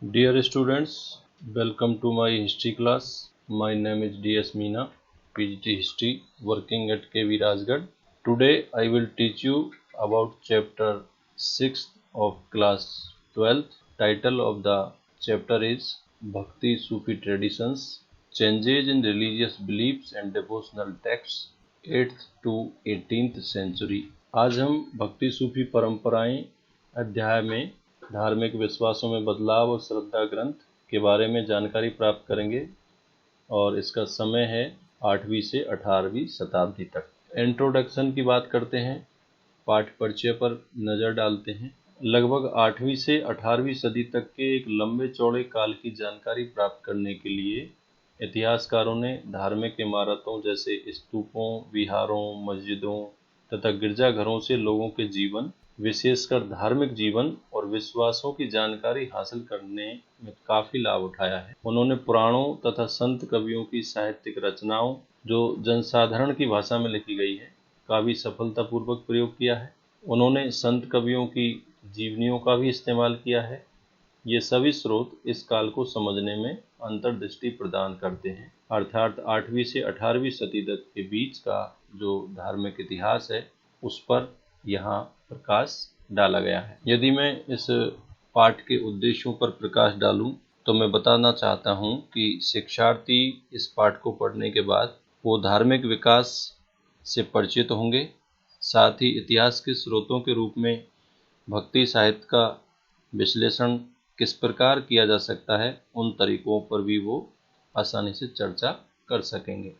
Dear students, welcome to my history class. My name is D.S. Meena, PGT History, working at KV Rajgarh. Today I will teach you about chapter 6 of class 12th. Title of the chapter is Bhakti Sufi Traditions, Changes in Religious Beliefs and Devotional Texts 8th to 18th century. आज हम भक्ति सूफी परंपराएं अध्याय में धार्मिक विश्वासों में बदलाव और श्रद्धा ग्रंथ के बारे में जानकारी प्राप्त करेंगे और इसका समय है 8वीं से 18वीं शताब्दी तक। इंट्रोडक्शन की बात करते हैं, पाठ परिचय पर नज़र डालते हैं। लगभग 8वीं से 18वीं सदी तक के एक लंबे चौड़े काल की जानकारी प्राप्त करने के लिए इतिहासकारों ने धार्मिक इमारतों जैसे स्तूपों, विहारों, मस्जिदों तथा गिरजाघरों से लोगों के जीवन, विशेषकर धार्मिक जीवन और विश्वासों की जानकारी हासिल करने में काफी लाभ उठाया है। उन्होंने पुराणों तथा संत कवियों की साहित्यिक रचनाओं, जो जनसाधारण की भाषा में लिखी गई है, का भी सफलतापूर्वक प्रयोग किया है। उन्होंने संत कवियों की जीवनियों का भी इस्तेमाल किया है। ये सभी स्रोत इस काल को समझने में अंतर्दृष्टि प्रदान करते हैं, अर्थात 8वीं से 18वीं सदी तक के बीच का जो धार्मिक इतिहास है उस पर यहाँ प्रकाश डाला गया है। यदि मैं इस पाठ के उद्देश्यों पर प्रकाश डालूं तो मैं बताना चाहता हूं कि शिक्षार्थी इस पाठ को पढ़ने के बाद वो धार्मिक विकास से परिचित होंगे, साथ ही इतिहास के स्रोतों के रूप में भक्ति साहित्य का विश्लेषण किस प्रकार किया जा सकता है उन तरीकों पर भी वो आसानी से चर्चा कर सकेंगे।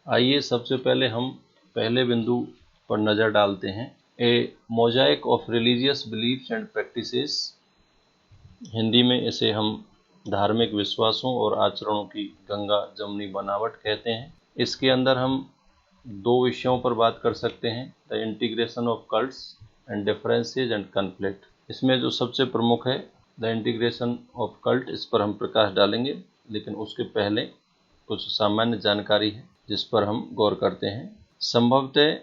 आइए सबसे पहले हम पहले बिंदु पर नज़र डालते हैं। A mosaic of religious beliefs and practices, Hindi में इसे हम धार्मिक विश्वासों और आचरणों की गंगा जमुनी बनावट कहते हैं। इसके अंदर हम दो विषयों पर बात कर सकते हैं, the integration of cults and differences and conflict. इसमें जो सबसे प्रमुख है द इंटीग्रेशन ऑफ कल्ट, इस पर हम प्रकाश डालेंगे, लेकिन उसके पहले कुछ सामान्य जानकारी है जिस पर हम गौर करते हैं। संभवतः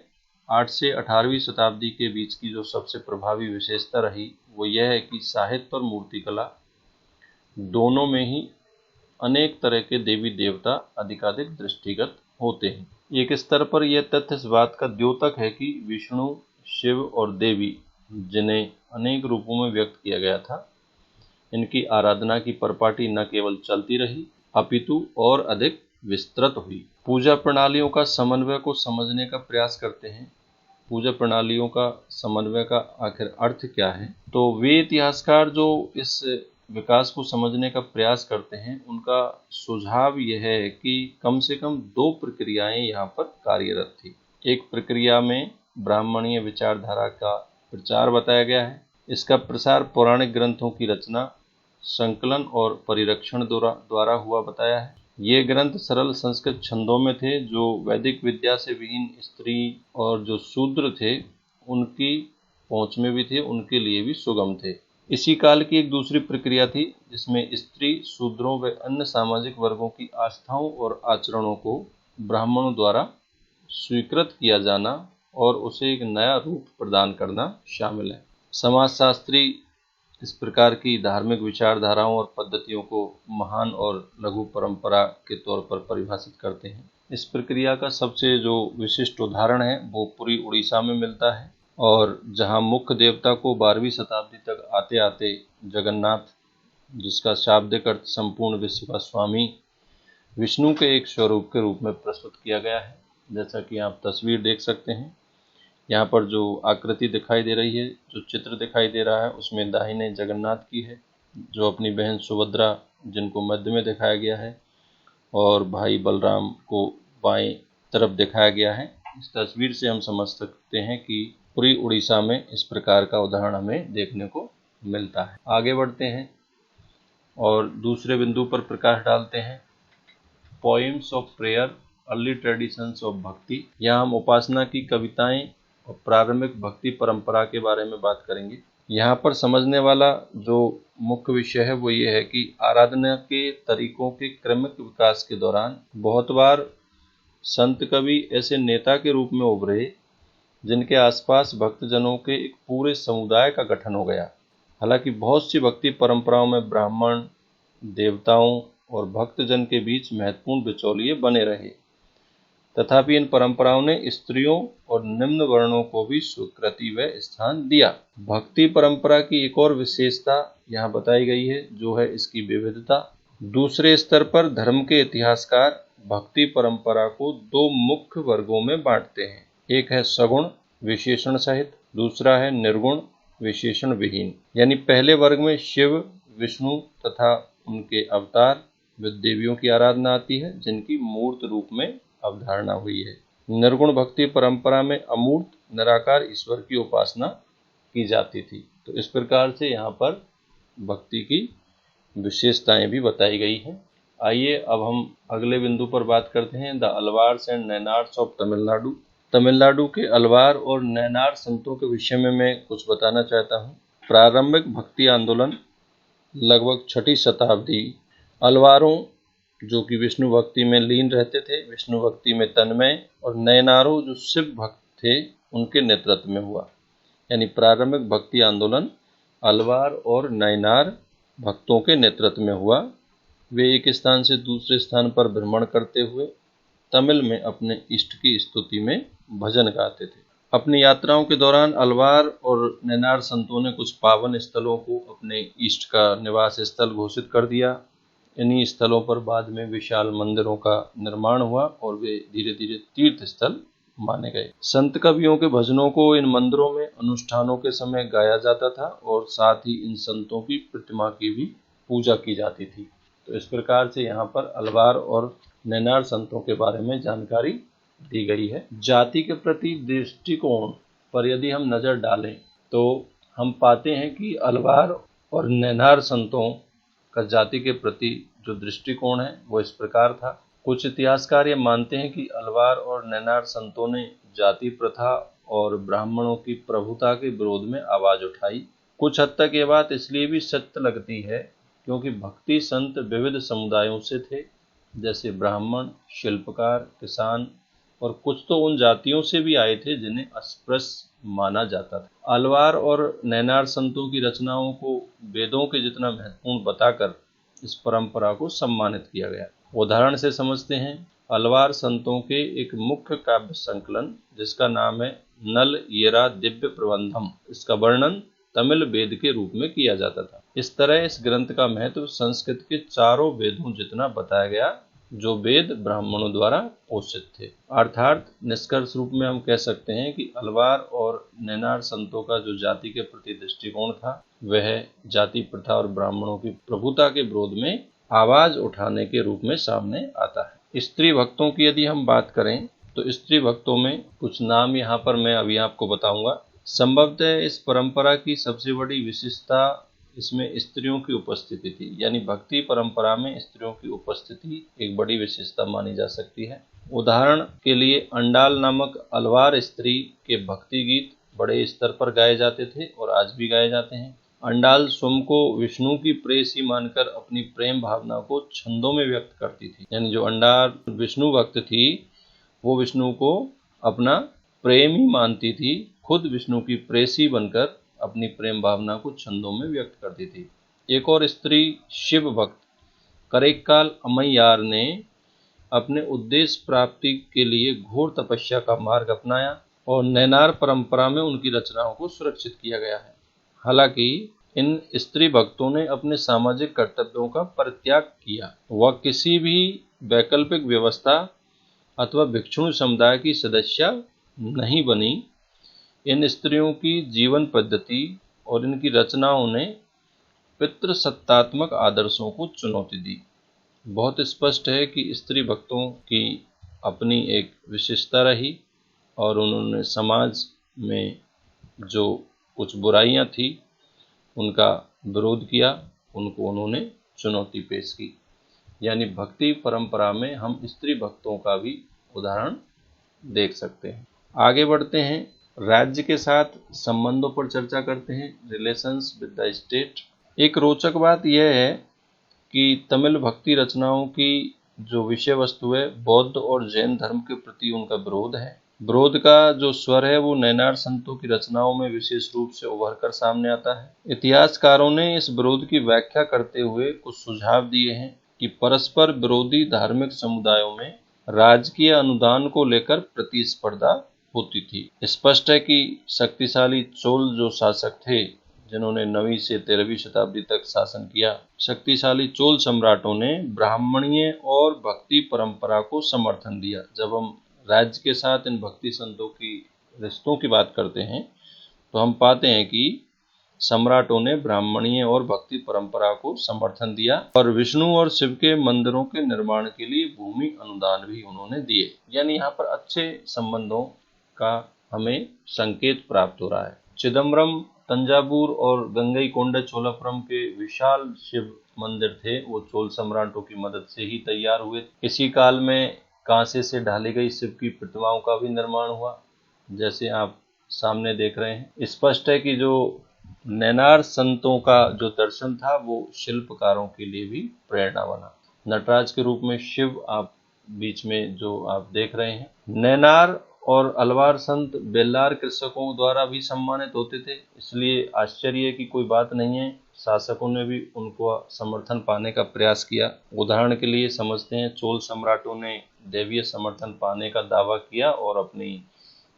8 से 18वीं शताब्दी के बीच की जो सबसे प्रभावी विशेषता रही वो यह है कि साहित्य और मूर्तिकला दोनों में ही अनेक तरह के देवी देवता अधिकाधिक दृष्टिगत होते हैं। एक स्तर पर यह तथ्य इस बात का द्योतक है कि विष्णु, शिव और देवी, जिन्हें अनेक रूपों में व्यक्त किया गया था, इनकी आराधना की परिपाटी न केवल चलती रही अपितु और अधिक विस्तृत हुई। पूजा प्रणालियों का समन्वय को समझने का प्रयास करते हैं। पूजा प्रणालियों का समन्वय का आखिर अर्थ क्या है? तो वे इतिहासकार जो इस विकास को समझने का प्रयास करते हैं उनका सुझाव यह है कि कम से कम दो प्रक्रियाएं यहाँ पर कार्यरत थी। एक प्रक्रिया में ब्राह्मणीय विचारधारा का प्रचार बताया गया है। इसका प्रसार पौराणिक ग्रंथों की रचना, संकलन और परिरक्षण द्वारा हुआ बताया है। ये ग्रंथ सरल संस्कृत छंदों में थे जो वैदिक विद्या से विहीन स्त्री और जो शूद्र थे उनकी पहुंच में भी थे, उनके लिए भी सुगम थे। इसी काल की एक दूसरी प्रक्रिया थी जिसमें स्त्री, शूद्रों व अन्य सामाजिक वर्गों की आस्थाओं और आचरणों को ब्राह्मणों द्वारा स्वीकृत किया जाना और उसे एक नया रूप प्रदान करना शामिल है। समाजशास्त्री इस प्रकार की धार्मिक विचारधाराओं और पद्धतियों को महान और लघु परंपरा के तौर पर परिभाषित करते हैं। इस प्रक्रिया का सबसे जो विशिष्ट उदाहरण है वो पुरी उड़ीसा में मिलता है, और जहां मुख्य देवता को 12वीं शताब्दी तक आते आते जगन्नाथ, जिसका शाब्दिक अर्थ संपूर्ण विश्व का स्वामी, विष्णु के एक स्वरूप के रूप में प्रस्तुत किया गया है। जैसा कि आप तस्वीर देख सकते हैं, यहाँ पर जो आकृति दिखाई दे रही है, जो चित्र दिखाई दे रहा है, उसमें दाहिने जगन्नाथ की है जो अपनी बहन सुभद्रा, जिनको मध्य में दिखाया गया है, और भाई बलराम को बाएं तरफ दिखाया गया है। इस तस्वीर से हम समझ सकते हैं कि पूरी उड़ीसा में इस प्रकार का उदाहरण हमें देखने को मिलता है। आगे बढ़ते हैं और दूसरे बिंदु पर प्रकाश डालते हैं, poems of prayer, early traditions of भक्ति। यहाँ हम उपासना की कविताएं और प्रारंभिक भक्ति परंपरा के बारे में बात करेंगे। यहाँ पर समझने वाला जो मुख्य विषय है वो ये है कि आराधना के तरीकों के क्रमिक विकास के दौरान बहुत बार संत कवि ऐसे नेता के रूप में उभरे जिनके आसपास भक्तजनों के एक पूरे समुदाय का गठन हो गया। हालांकि बहुत सी भक्ति परंपराओं में ब्राह्मण, देवताओं और भक्तजन के बीच महत्वपूर्ण बिचौलिए बने रहे, तथापि इन परंपराओं ने स्त्रियों और निम्न वर्णों को भी स्वीकृति व स्थान दिया। भक्ति परंपरा की एक और विशेषता यहाँ बताई गई है, जो है इसकी विविधता। दूसरे स्तर पर धर्म के इतिहासकार भक्ति परंपरा को दो मुख्य वर्गों में बांटते हैं। एक है सगुण विशेषण सहित, दूसरा है निर्गुण विशेषण विहीन। यानी पहले वर्ग में शिव, विष्णु तथा उनके अवतार व देवियों की आराधना आती है, जिनकी मूर्त रूप में अवधारणा हुई है। निर्गुण भक्ति परंपरा में अमूर्त निराकार ईश्वर की उपासना की जाती थी। तो इस प्रकार से यहाँ पर भक्ति की विशेषताएं भी बताई गई हैं। आइए अब हम अगले बिंदु पर बात करते हैं, the Alvars and Nayanars of Tamil Nadu. Tamil Nadu के अलवार और नैनार संतों के विषय में मैं कुछ बताना चाहता हूँ। प्रारंभिक भक्ति आंदोलन लगभग 6वीं शताब्दी अलवारों, जो कि विष्णु भक्ति में लीन रहते थे, विष्णु भक्ति में तन्मय, और नैनारों जो शिव भक्त थे, उनके नेतृत्व में हुआ। यानी प्रारंभिक भक्ति आंदोलन अलवार और नैनार भक्तों के नेतृत्व में हुआ। वे एक स्थान से दूसरे स्थान पर भ्रमण करते हुए तमिल में अपने इष्ट की स्तुति में भजन गाते थे। अपनी यात्राओं के दौरान अलवार और नैनार संतों ने कुछ पावन स्थलों को अपने इष्ट का निवास स्थल घोषित कर दिया। इन्हीं स्थलों पर बाद में विशाल मंदिरों का निर्माण हुआ और वे धीरे धीरे तीर्थ स्थल माने गए। संत कवियों के भजनों को इन मंदिरों में अनुष्ठानों के समय गाया जाता था और साथ ही इन संतों की प्रतिमा की भी पूजा की जाती थी। तो इस प्रकार से यहाँ पर अलवार और नैनार संतों के बारे में जानकारी दी गई है। जाति के प्रति दृष्टिकोण पर यदि हम नज़र डालें तो हम पाते हैं कि अलवार और नैनार संतों का जाति के प्रति जो दृष्टिकोण है वो इस प्रकार था। कुछ इतिहासकार ये मानते हैं कि अलवार और नैनार संतों ने जाति प्रथा और ब्राह्मणों की प्रभुता के विरोध में आवाज उठाई। कुछ हद तक ये बात इसलिए भी सत्य लगती है क्योंकि भक्ति संत विविध समुदायों से थे, जैसे ब्राह्मण, शिल्पकार, किसान, और कुछ तो उन जातियों से भी आए थे जिन्हें अस्पृश्य माना जाता था। अलवार और नैनार संतों की रचनाओं को वेदों के जितना महत्वपूर्ण बताकर इस परंपरा को सम्मानित किया गया। उदाहरण से समझते हैं, अलवार संतों के एक मुख्य काव्य संकलन जिसका नाम है नल येरा दिव्य प्रबंधम, इसका वर्णन तमिल वेद के रूप में किया जाता था। इस तरह इस ग्रंथ का महत्व संस्कृत के चारों वेदों जितना बताया गया जो वेद ब्राह्मणों द्वारा पोषित थे। अर्थात निष्कर्ष रूप में हम कह सकते हैं कि अलवार और नैनार संतों का जो जाति के प्रति दृष्टिकोण था वह जाति प्रथा और ब्राह्मणों की प्रभुता के विरोध में आवाज उठाने के रूप में सामने आता है। स्त्री भक्तों की यदि हम बात करें तो स्त्री भक्तों में कुछ नाम यहाँ पर मैं अभी आपको बताऊंगा। संभवतः इस परंपरा की सबसे बड़ी विशेषता इसमें स्त्रियों की उपस्थिति थी। यानी भक्ति परंपरा में स्त्रियों की उपस्थिति एक बड़ी विशेषता मानी जा सकती है। उदाहरण के लिए अंडाल नामक अलवार स्त्री के भक्ति गीत बड़े स्तर पर गाए जाते थे और आज भी गाए जाते हैं। अंडाल स्वयं को विष्णु की प्रेयसी मानकर अपनी प्रेम भावना को छंदों में व्यक्त करती थी। यानी जो अंडाल विष्णु भक्त थी वो विष्णु को अपना प्रेम ही मानती थी, खुद विष्णु की प्रेयसी बनकर अपनी प्रेम भावना को छंदों में व्यक्त करती थी। एक और स्त्री शिव भक्त करेक्काल अम्मैयार ने अपने उद्देश्य प्राप्ति के लिए घोर तपस्या का मार्ग अपनाया और नैनार परंपरा में उनकी रचनाओं को सुरक्षित किया गया है। हालांकि इन स्त्री भक्तों ने अपने सामाजिक कर्तव्यों का परित्याग किया। वह किसी भी वैकल्पिक व्यवस्था अथवा भिक्षुणी समुदाय की सदस्य नहीं बनी। इन स्त्रियों की जीवन पद्धति और इनकी रचनाओं ने पितृसत्तात्मक आदर्शों को चुनौती दी। बहुत स्पष्ट है कि स्त्री भक्तों की अपनी एक विशेषता रही और उन्होंने समाज में जो कुछ बुराइयां थी उनका विरोध किया, उनको उन्होंने चुनौती पेश की। यानी भक्ति परंपरा में हम स्त्री भक्तों का भी उदाहरण देख सकते हैं। आगे बढ़ते हैं, राज्य के साथ संबंधों पर चर्चा करते हैं, रिलेशंस विद द स्टेट। एक रोचक बात यह है कि तमिल भक्ति रचनाओं की जो विषय वस्तु है बौद्ध और जैन धर्म के प्रति उनका विरोध है। विरोध का जो स्वर है वो नैनार संतों की रचनाओं में विशेष रूप से उभर कर सामने आता है। इतिहासकारों ने इस विरोध की व्याख्या करते हुए कुछ सुझाव दिए हैं कि परस्पर विरोधी धार्मिक समुदायों में राजकीय अनुदान को लेकर प्रतिस्पर्धा होती थी। स्पष्ट है कि शक्तिशाली चोल जो शासक थे, जिन्होंने 9वीं से 13वीं शताब्दी तक शासन किया, शक्तिशाली चोल सम्राटों ने ब्राह्मणीय और भक्ति परंपरा को समर्थन दिया। जब हम राज्य के साथ इन भक्ति संतों की रिश्तों की बात करते हैं तो हम पाते हैं कि सम्राटों ने ब्राह्मणीय और भक्ति परंपरा को समर्थन दिया और विष्णु और शिव के मंदिरों के निर्माण के लिए भूमि अनुदान भी उन्होंने दिए। यानी यहाँ पर अच्छे संबंधों का हमें संकेत प्राप्त हो रहा है। चिदम्बरम, तंजावुर और गंगईकोंडा चोलापुरम के विशाल शिव मंदिर थे, वो चोल सम्राटों की मदद से ही तैयार हुए। इसी काल में कांसे से ढाली गई शिव की प्रतिमाओं का भी निर्माण हुआ, जैसे आप सामने देख रहे हैं। स्पष्ट है कि जो नैनार संतों का जो दर्शन था वो शिल्पकारों के लिए भी प्रेरणा बना। नटराज के रूप में शिव आप बीच में जो आप देख रहे हैं। नैनार और अलवार संत बेल्लार कृषकों द्वारा भी सम्मानित होते थे, इसलिए आश्चर्य की कोई बात नहीं है। शासकों ने भी उनको समर्थन पाने का प्रयास किया। उदाहरण के लिए समझते हैं, चोल सम्राटों ने दैवीय समर्थन पाने का दावा किया और अपनी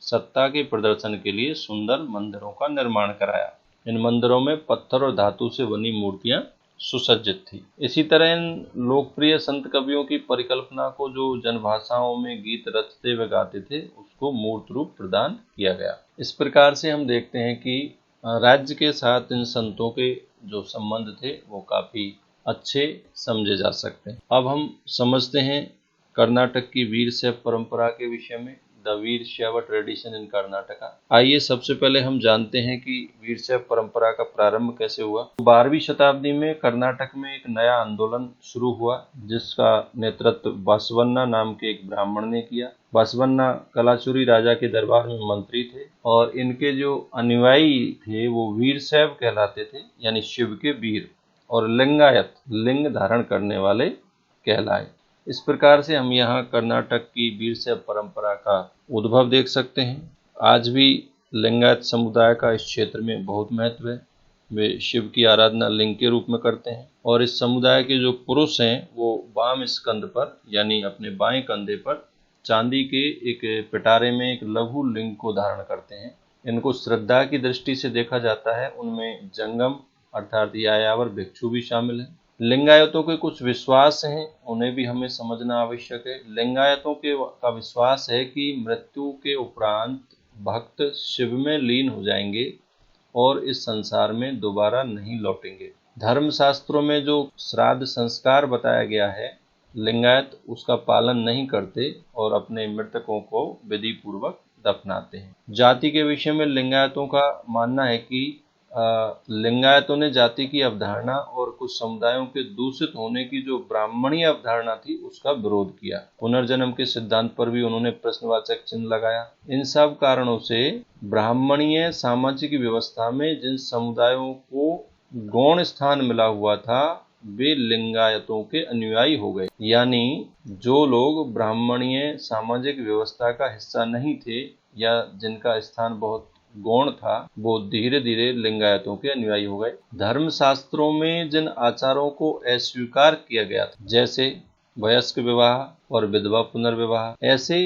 सत्ता के प्रदर्शन के लिए सुंदर मंदिरों का निर्माण कराया। इन मंदिरों में पत्थर और धातु से बनी मूर्तियां सुसज्जित थी। इसी तरह इन लोकप्रिय संत कवियों की परिकल्पना को जो जनभाषाओं में गीत रचते व गाते थे, उसको मूर्त रूप प्रदान किया गया। इस प्रकार से हम देखते हैं कि राज्य के साथ इन संतों के जो संबंध थे वो काफी अच्छे समझे जा सकते हैं। अब हम समझते हैं कर्नाटक की वीर शैव परंपरा के विषय में, द वीर शैव ट्रेडिशन इन कर्नाटका। आइए सबसे पहले हम जानते हैं कि वीर शैव परंपरा का प्रारंभ कैसे हुआ। 12वीं शताब्दी में कर्नाटक में एक नया आंदोलन शुरू हुआ, जिसका नेतृत्व बसवन्ना नाम के एक ब्राह्मण ने किया। बसवन्ना कलाचुरी राजा के दरबार में मंत्री थे और इनके जो अनुयायी थे वो वीर शैव कहलाते थे, यानी शिव के वीर, और लिंगायत, लिंग धारण करने वाले कहलाए। इस प्रकार से हम यहाँ कर्नाटक की वीर शैव परंपरा का उद्भव देख सकते हैं। आज भी लिंगायत समुदाय का इस क्षेत्र में बहुत महत्व है। वे शिव की आराधना लिंग के रूप में करते हैं और इस समुदाय के जो पुरुष हैं वो वाम स्कंद पर, यानी अपने बाएं कंधे पर चांदी के एक पिटारे में एक लघु लिंग को धारण करते हैं। इनको श्रद्धा की दृष्टि से देखा जाता है। उनमें जंगम अर्थात यायावर भिक्षु भी शामिल है। लिंगायतों के कुछ विश्वास हैं, उन्हें भी हमें समझना आवश्यक है। लिंगायतों का विश्वास है कि मृत्यु के उपरांत भक्त शिव में लीन हो जाएंगे और इस संसार में दोबारा नहीं लौटेंगे। धर्मशास्त्रों में जो श्राद्ध संस्कार बताया गया है, लिंगायत उसका पालन नहीं करते और अपने मृतकों को विधि पूर्वक दफनाते हैं। जाति के विषय में लिंगायतों का मानना है कि लिंगायतों ने जाति की अवधारणा और कुछ समुदायों के दूषित होने की जो ब्राह्मणीय अवधारणा थी उसका विरोध किया। पुनर्जन्म के सिद्धांत पर भी उन्होंने प्रश्नवाचक चिन्ह लगाया। इन सब कारणों से ब्राह्मणीय सामाजिक व्यवस्था में जिन समुदायों को गौण स्थान मिला हुआ था वे लिंगायतों के अनुयायी हो गए। यानी जो लोग ब्राह्मणीय सामाजिक व्यवस्था का हिस्सा नहीं थे या जिनका स्थान बहुत गौण था, वो धीरे धीरे लिंगायतों के अनुयायी हो गए। धर्मशास्त्रों में जिन आचारों को अस्वीकार किया गया था, जैसे वयस्क विवाह और विधवा पुनर्विवाह, ऐसे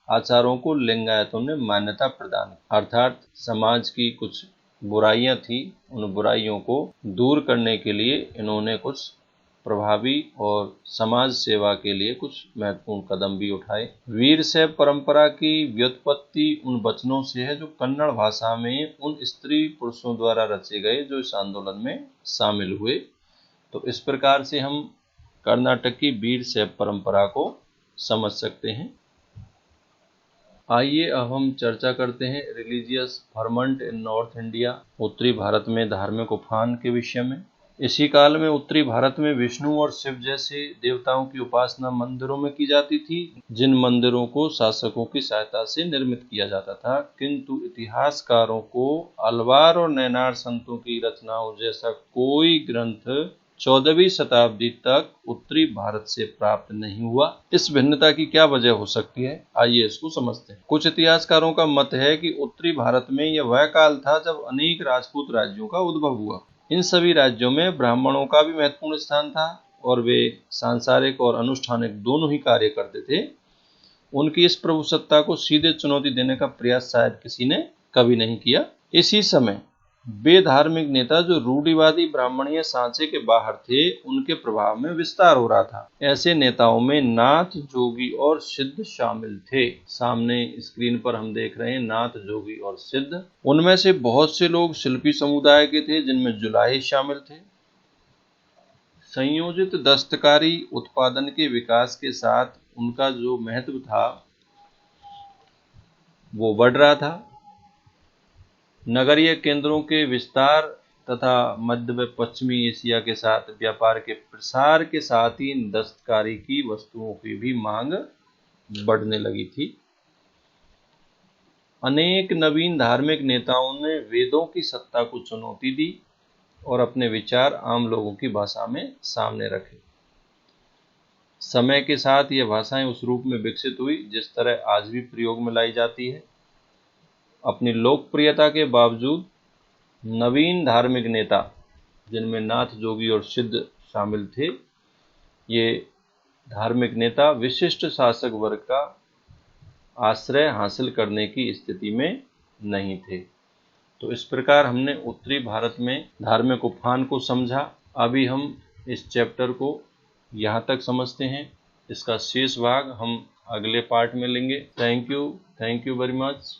आचारों को लिंगायतों ने मान्यता प्रदान की। अर्थात समाज की कुछ बुराइयां थी, उन बुराइयों को दूर करने के लिए इन्होंने कुछ प्रभावी और समाज सेवा के लिए कुछ महत्वपूर्ण कदम भी उठाए। वीर शैव परंपरा की व्युत्पत्ति उन वचनों से है जो कन्नड़ भाषा में उन स्त्री पुरुषों द्वारा रचे गए जो इस आंदोलन में शामिल हुए। तो इस प्रकार से हम कर्नाटक की वीर शैव परंपरा को समझ सकते हैं। आइए अब हम चर्चा करते हैं रिलीजियस फर्मेंट इन नॉर्थ इंडिया, उत्तरी भारत में धार्मिक उफान के विषय में। इसी काल में उत्तरी भारत में विष्णु और शिव जैसे देवताओं की उपासना मंदिरों में की जाती थी, जिन मंदिरों को शासकों की सहायता से निर्मित किया जाता था। किंतु इतिहासकारों को अलवार और नैनार संतों की रचनाओं जैसा कोई ग्रंथ 14वीं शताब्दी तक उत्तरी भारत से प्राप्त नहीं हुआ। इस भिन्नता की क्या वजह हो सकती है, आइए इसको समझते हैं। कुछ इतिहासकारों का मत है कि उत्तरी भारत में यह वह काल था जब अनेक राजपूत राज्यों का उद्भव हुआ। इन सभी राज्यों में ब्राह्मणों का भी महत्वपूर्ण स्थान था और वे सांसारिक और अनुष्ठानिक दोनों ही कार्य करते थे। उनकी इस प्रभुसत्ता को सीधे चुनौती देने का प्रयास शायद किसी ने कभी नहीं किया। इसी समय वे धार्मिक नेता जो रूढ़िवादी ब्राह्मणीय सांचे के बाहर थे, उनके प्रभाव में विस्तार हो रहा था। ऐसे नेताओं में नाथ, जोगी और सिद्ध शामिल थे। सामने स्क्रीन पर हम देख रहे हैं नाथ, जोगी और सिद्ध। उनमें से बहुत से लोग शिल्पी समुदाय के थे, जिनमें जुलाही शामिल थे। संयोजित दस्तकारी उत्पादन के विकास के साथ उनका जो महत्व था वो बढ़ रहा था। नगरीय केंद्रों के विस्तार तथा मध्य व पश्चिमी एशिया के साथ व्यापार के प्रसार के साथ ही दस्तकारी की वस्तुओं की भी मांग बढ़ने लगी थी। अनेक नवीन धार्मिक नेताओं ने वेदों की सत्ता को चुनौती दी और अपने विचार आम लोगों की भाषा में सामने रखे। समय के साथ ये भाषाएं उस रूप में विकसित हुई जिस तरह आज भी प्रयोग में लाई जाती है। अपनी लोकप्रियता के बावजूद नवीन धार्मिक नेता, जिनमें नाथ, जोगी और सिद्ध शामिल थे, ये धार्मिक नेता विशिष्ट शासक वर्ग का आश्रय हासिल करने की स्थिति में नहीं थे। तो इस प्रकार हमने उत्तरी भारत में धार्मिक उफान को समझा। अभी हम इस चैप्टर को यहाँ तक समझते हैं। इसका शेष भाग हम अगले पार्ट में लेंगे। Thank you very much.